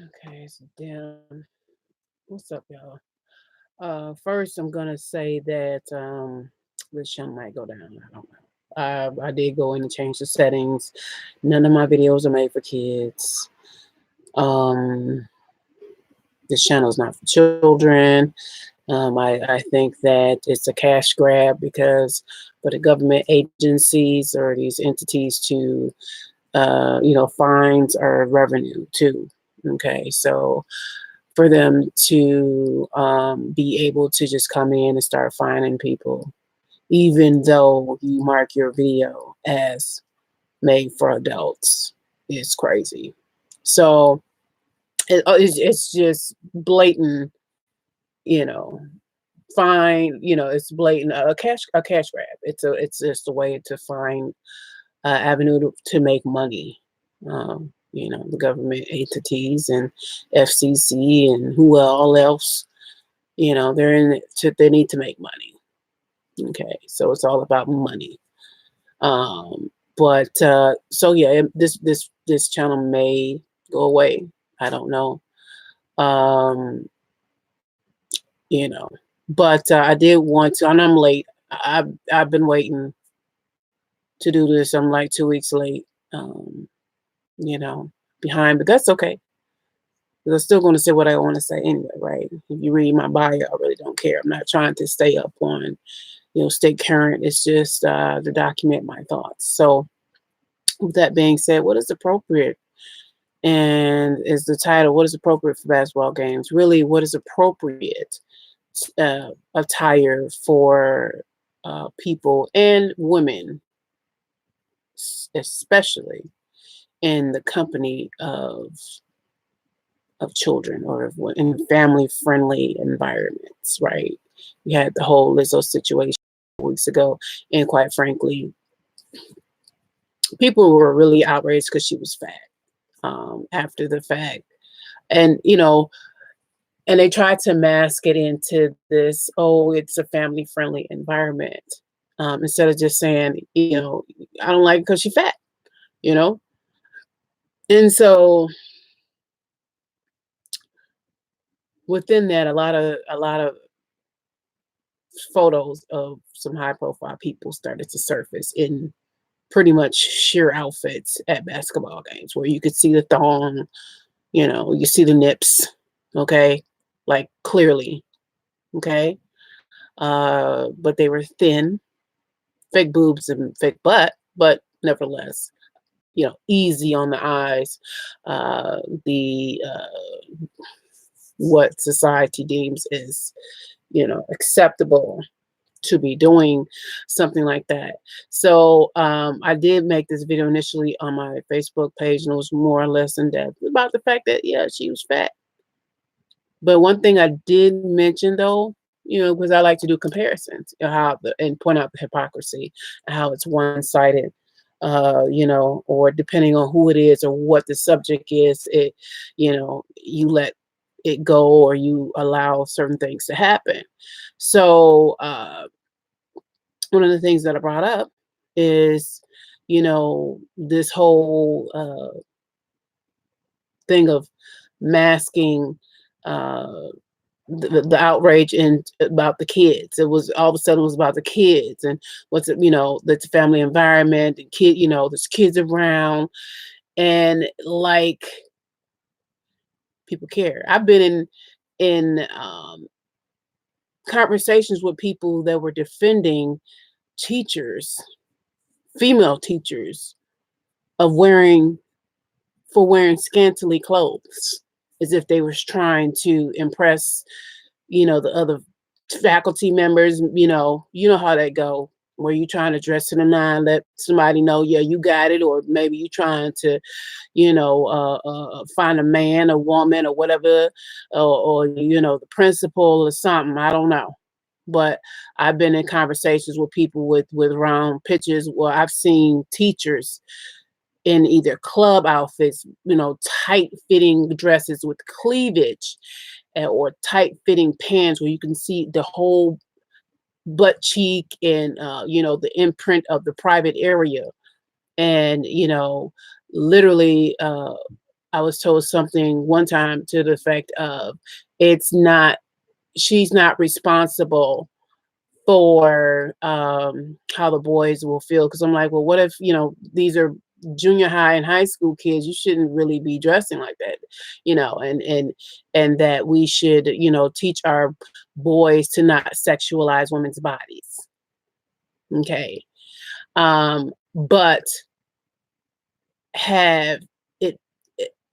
Okay, so damn. What's up, y'all? First, I'm gonna say that this channel might go down. I don't know. I did go in and change the settings. None of my videos are made for kids. Um, this channel is not for children. I think that it's a cash grab because for the government agencies or these entities to, fines are revenue too. Okay, so for them to be able to just come in and start finding people, even though you mark your video as made for adults, is crazy. So it's just blatant, you know, fine. It's blatant a cash grab. It's just a way to find avenue to make money. The government entities and FCC and who all else, they're in it they need to make money. Okay, so it's all about money. But so yeah, this channel may go away. I don't know. Um, you know, but I did want to, and I'm late. I've been waiting to do this. I'm like 2 weeks late. You know, behind, but that's okay. 'Cause I'm still going to say what I want to say anyway, right? If you read my bio, I really don't care. I'm not trying to stay up on, stay current. It's just to document my thoughts. So, with that being said, what is appropriate? And is the title, what is appropriate for basketball games? Really, what is appropriate attire for people and women, especially in the company of children or in family friendly environments, right? We had the whole Lizzo situation weeks ago, and quite frankly, people were really outraged because she was fat after the fact. And, and they tried to mask it into this, oh, it's a family friendly environment. Instead of just saying, I don't like because she's fat, you know? And so within that, a lot of photos of some high profile people started to surface in pretty much sheer outfits at basketball games where you could see the thong, you see the nips, okay, like clearly, okay, but they were thin, fake boobs and fake butt, but nevertheless, easy on the eyes. The What society deems is, acceptable to be doing something like that. So I did make this video initially on my Facebook page, and it was more or less in depth about the fact that yeah, she was fat. But one thing I did mention though, because I like to do comparisons, and point out the hypocrisy, how it's one-sided, or depending on who it is or what the subject is, you let it go or you allow certain things to happen. So one of the things that I brought up is, this whole thing of masking uh, the outrage and about the kids. It was all of a sudden it was about the kids and that's the family environment, the kid, there's kids around, and like people care. I've been in conversations with people that were defending teachers, female teachers, of wearing scantily clothes, as if they was trying to impress, the other faculty members. You know how that go. Where you trying to dress to the nine, let somebody know, yeah, you got it, or maybe you trying to, find a man, a woman, or whatever, or the principal or something. I don't know, but I've been in conversations with people with round pictures where I've seen teachers in either club outfits, tight fitting dresses with cleavage, or tight fitting pants where you can see the whole butt cheek and, the imprint of the private area. And, literally, I was told something one time to the effect of, it's not she's not responsible for how the boys will feel. Because I'm like, well, what if, these are junior high and high school kids? You shouldn't really be dressing like that, and that we should, teach our boys to not sexualize women's bodies. Okay. But have it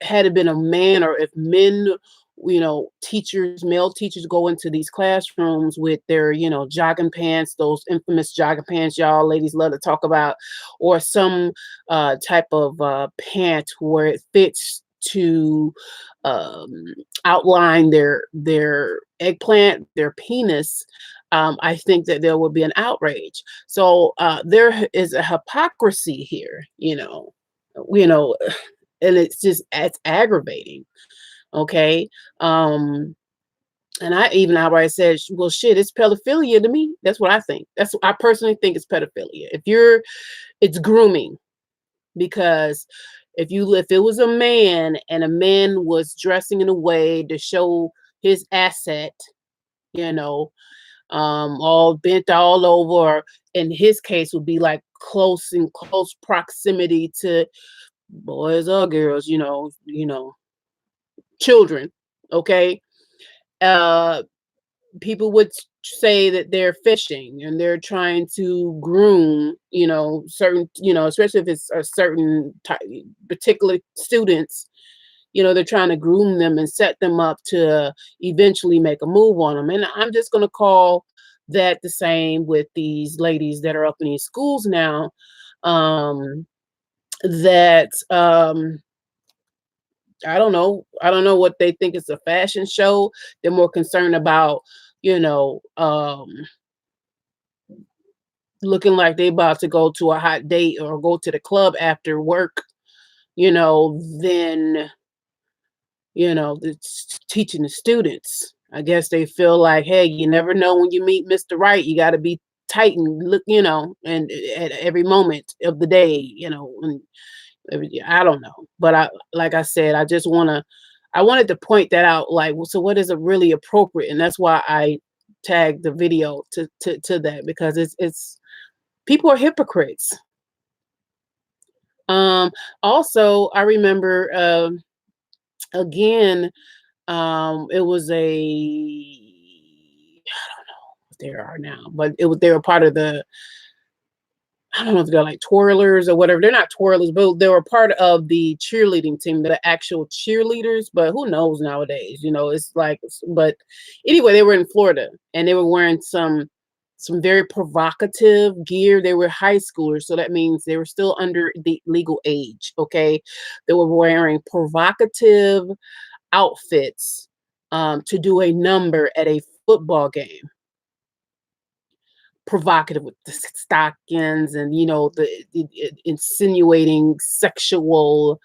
had it been a man, or if men, teachers, male teachers, go into these classrooms with their, jogging pants, those infamous jogging pants y'all ladies love to talk about, or some type of pant where it fits to um, outline their eggplant, their penis. I think that there would be an outrage. So there is a hypocrisy here, you know, and it's aggravating. Okay. And I even outright said, well, shit, it's pedophilia to me. That's what I think. I personally think it's pedophilia. It's grooming, because if it was a man and a man was dressing in a way to show his asset, you know, all bent all over, in his case would be like in close proximity to boys or girls, children. Okay. Uh, People would say that they're fishing and they're trying to groom, certain, especially if it's a certain particular students, they're trying to groom them and set them up to eventually make a move on them. And I'm just going to call that the same with these ladies that are up in these schools now. That I don't know. I don't know what they think is a fashion show. They're more concerned about, looking like they about to go to a hot date or go to the club after work, than, it's teaching the students. I guess they feel like, hey, you never know when you meet Mr. Right. You got to be tight and look, and at every moment of the day, and I don't know. But like I said, I wanted to point that out. Like, so what is really appropriate? And that's why I tagged the video to that, because it's people are hypocrites. Also, I remember, again, it was I don't know what they are now, but they were part of I don't know if they're like twirlers or whatever. They're not twirlers, but they were part of the cheerleading team, the actual cheerleaders. But who knows nowadays? It's like, but anyway, they were in Florida and they were wearing some very provocative gear. They were high schoolers, so that means they were still under the legal age. Okay, they were wearing provocative outfits to do a number at a football game. Provocative with the stockings and the insinuating sexual,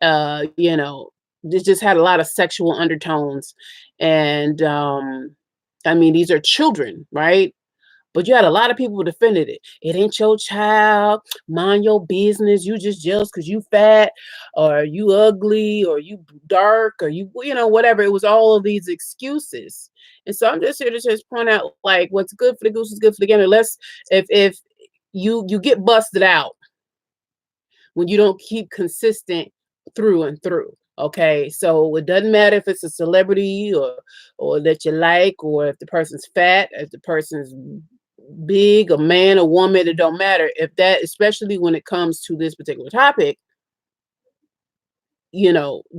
this just had a lot of sexual undertones. And I mean, these are children, right? But you had a lot of people who defended it. It ain't your child. Mind your business. You just jealous because you fat, or you ugly, or you dark, or whatever. It was all of these excuses. And so I'm just here to just point out, like, what's good for the goose is good for the gander. If you get busted out when you don't keep consistent through and through. Okay, so it doesn't matter if it's a celebrity or that you like, or if the person's fat, if the person's big, a man, a woman, it don't matter. If that, especially when it comes to this particular topic,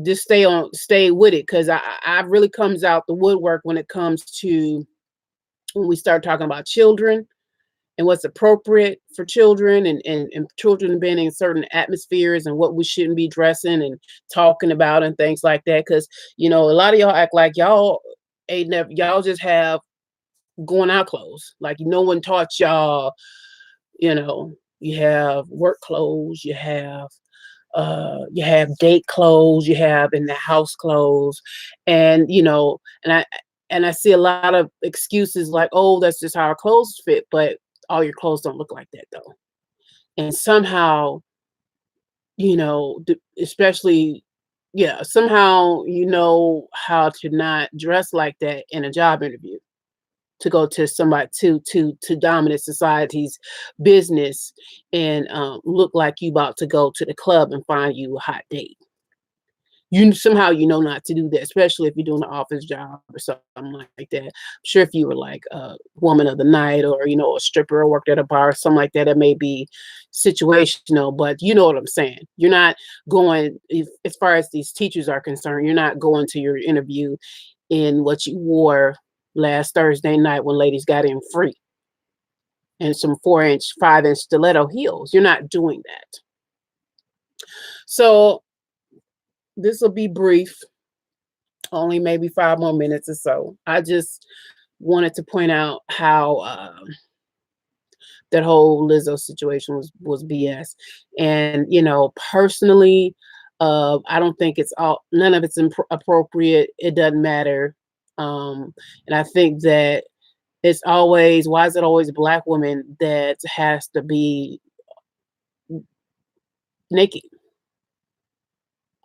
just stay with it, because I really comes out the woodwork when it comes to when we start talking about children and what's appropriate for children, and children being in certain atmospheres and what we shouldn't be dressing and talking about and things like that. Because a lot of y'all act like y'all ain't never, y'all just have going out clothes. Like no one taught y'all, you have work clothes, you have date clothes, you have in the house clothes, and and I see a lot of excuses like, oh, that's just how our clothes fit, but all your clothes don't look like that though. And somehow, especially yeah, somehow you know how to not dress like that in a job interview, to go to somebody to dominant society's business and look like you about to go to the club and find you a hot date. You somehow you know not to do that, especially if you're doing an office job or something like that. I'm sure if you were like a woman of the night or you know a stripper or worked at a bar or something like that, it may be situational, but you know what I'm saying. You're not going if, as far as these teachers are concerned, you're not going to your interview in what you wore last Thursday night when ladies got in free and some 4 inch, 5 inch stiletto heels. You're not doing that. So this will be brief, only maybe 5 more minutes or so. I just wanted to point out how that whole Lizzo situation was BS, and you know, personally, I don't think it's all none of it's appropriate. It doesn't matter, and I think that it's always why is it always black women that has to be naked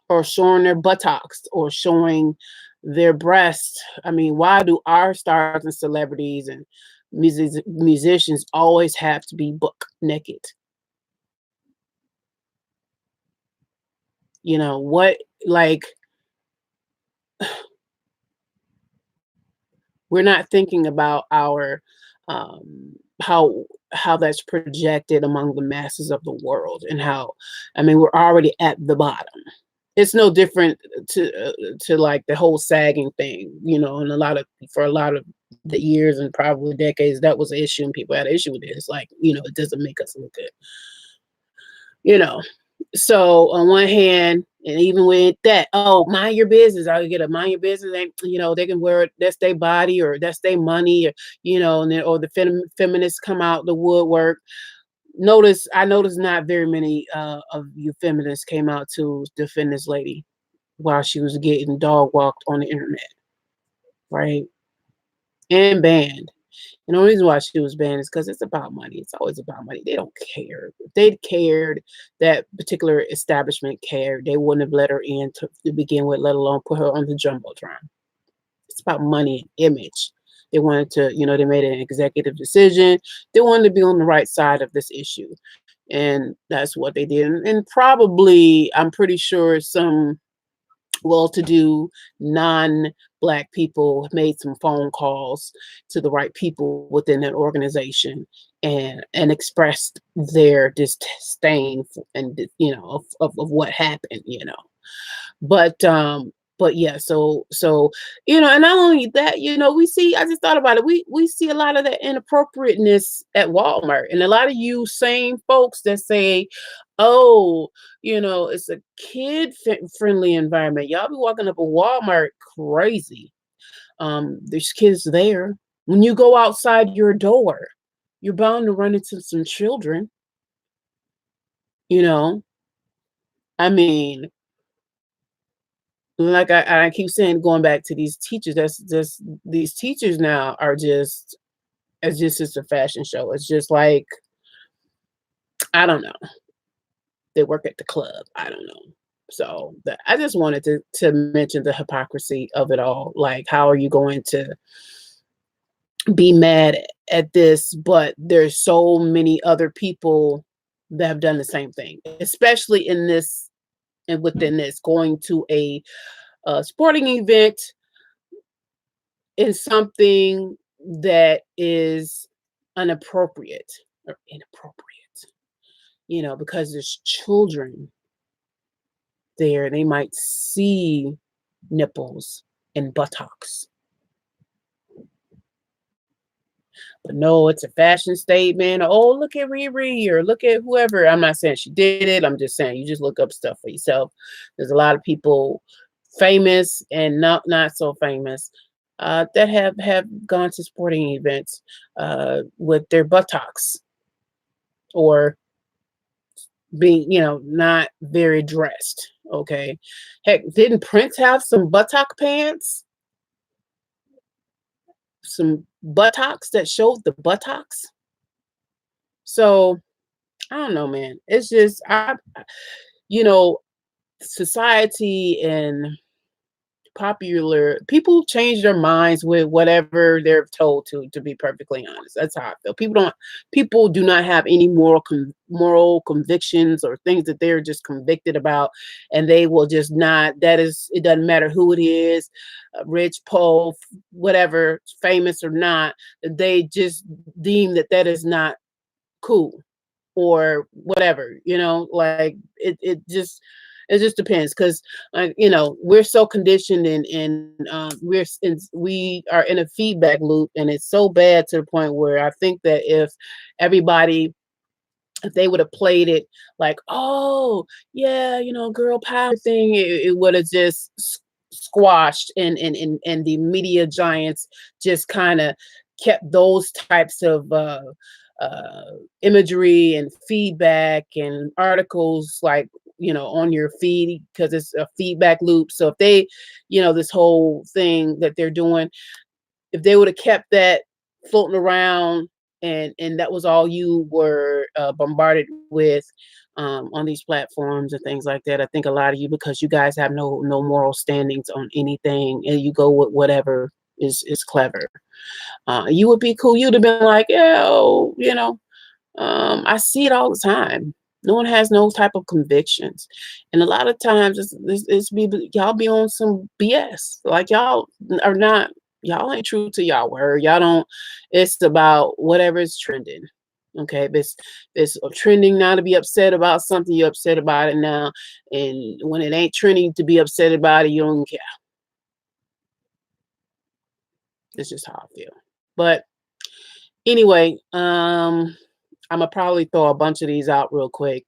or showing their buttocks or showing their breasts. I mean, why do our stars and celebrities and musicians always have to be buck naked? You know what? Like we're not thinking about our um, how that's projected among the masses of the world and how I mean we're already at the bottom. It's no different to like the whole sagging thing, you know, and a lot of for a lot of the years and probably decades that was an issue and people had an issue with it. It's like, you know, it doesn't make us look good, you know. So on one hand, and even with that, oh, mind your business. I get a mind your business. And you know, they can wear it. That's their body or that's their money, or you know, and then or the feminists come out the woodwork. I noticed not very many of you feminists came out to defend this lady while she was getting dog walked on the internet, right? And banned. And the only reason why she was banned is because it's about money. It's always about money. They don't care. If they cared, that particular establishment cared, they wouldn't have let her in to begin with, let alone put her on the jumbotron. It's about money and image. They wanted to, you know, they made an executive decision. They wanted to be on the right side of this issue. And that's what they did. And probably, I'm pretty sure some well-to-do non-black people made some phone calls to the right people within that organization and expressed their disdain and you know of what happened, you know. But yeah, so you know, and not only that, you know, we see I just thought about it. We see a lot of that inappropriateness at Walmart. And a lot of you same folks that say, "Oh, you know, it's a kid friendly environment." Y'all be walking up a Walmart crazy. There's kids there. When you go outside your door, you're bound to run into some children, you know. I mean, like I keep saying, going back to these teachers, that's just these teachers now are just it's a fashion show. It's just like I don't know. They work at the club. I don't know. So I just wanted to mention the hypocrisy of it all. Like, how are you going to be mad at this? But there's so many other people that have done the same thing, especially in this and within this going to a sporting event is something that is inappropriate or inappropriate, you know, because there's children there. They might see nipples and buttocks. But no, it's a fashion statement. Oh, look at Riri or look at whoever. I'm not saying she did it. I'm just saying you just look up stuff for yourself. There's a lot of people famous and not so famous that have gone to sporting events with their buttocks or being, you know, not very dressed. Okay, heck, didn't Prince have some buttock pants? Some buttocks that showed the buttocks. So I don't know, man. It's just you know, society and popular people change their minds with whatever they're told to be perfectly honest. That's how I feel. People do not have any moral convictions or things that they're just convicted about, and they will just not. That is, it doesn't matter who it is, rich, poor, whatever, famous or not. They just deem that that is not cool or whatever, like it just depends because we're so conditioned and we are in a feedback loop, and it's so bad to the point where I think that everybody if they would have played it like, oh yeah, girl power thing, it would have just squashed, and the media giants just kind of kept those types of uh, imagery and feedback and articles like on your feed because it's a feedback loop. So if they, this whole thing that they're doing, if they would have kept that floating around and that was all you were bombarded with on these platforms and things like that, I think a lot of you, because you guys have no moral standings on anything and you go with whatever is clever, you would be cool. You'd have been like, yeah, oh, I see it all the time. No one has no type of convictions, and a lot of times y'all be on some BS. Like are not y'all ain't true to y'all word. Y'all don't. It's about whatever is trending. Okay, if it's trending now to be upset about something, you're upset about it now, and when it ain't trending to be upset about it, you don't care. It's just how I feel. But anyway, I'm gonna probably throw a bunch of these out real quick.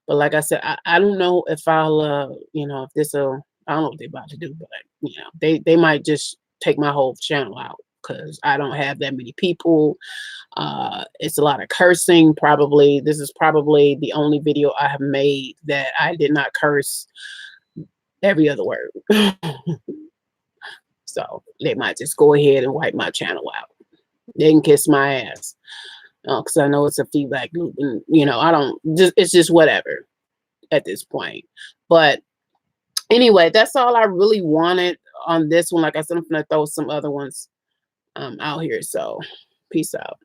But like I said, I don't know if I'll if this will, I don't know what they're about to do, but they might just take my whole channel out because I don't have that many people. It's a lot of cursing. Probably this is probably the only video I have made that I did not curse every other word. So they might just go ahead and wipe my channel out. They can kiss my ass. Because I know it's a feedback loop, and I don't just it's just whatever at this point. But anyway, that's all I really wanted on this one. Like I said, I'm gonna throw some other ones out here. So peace out.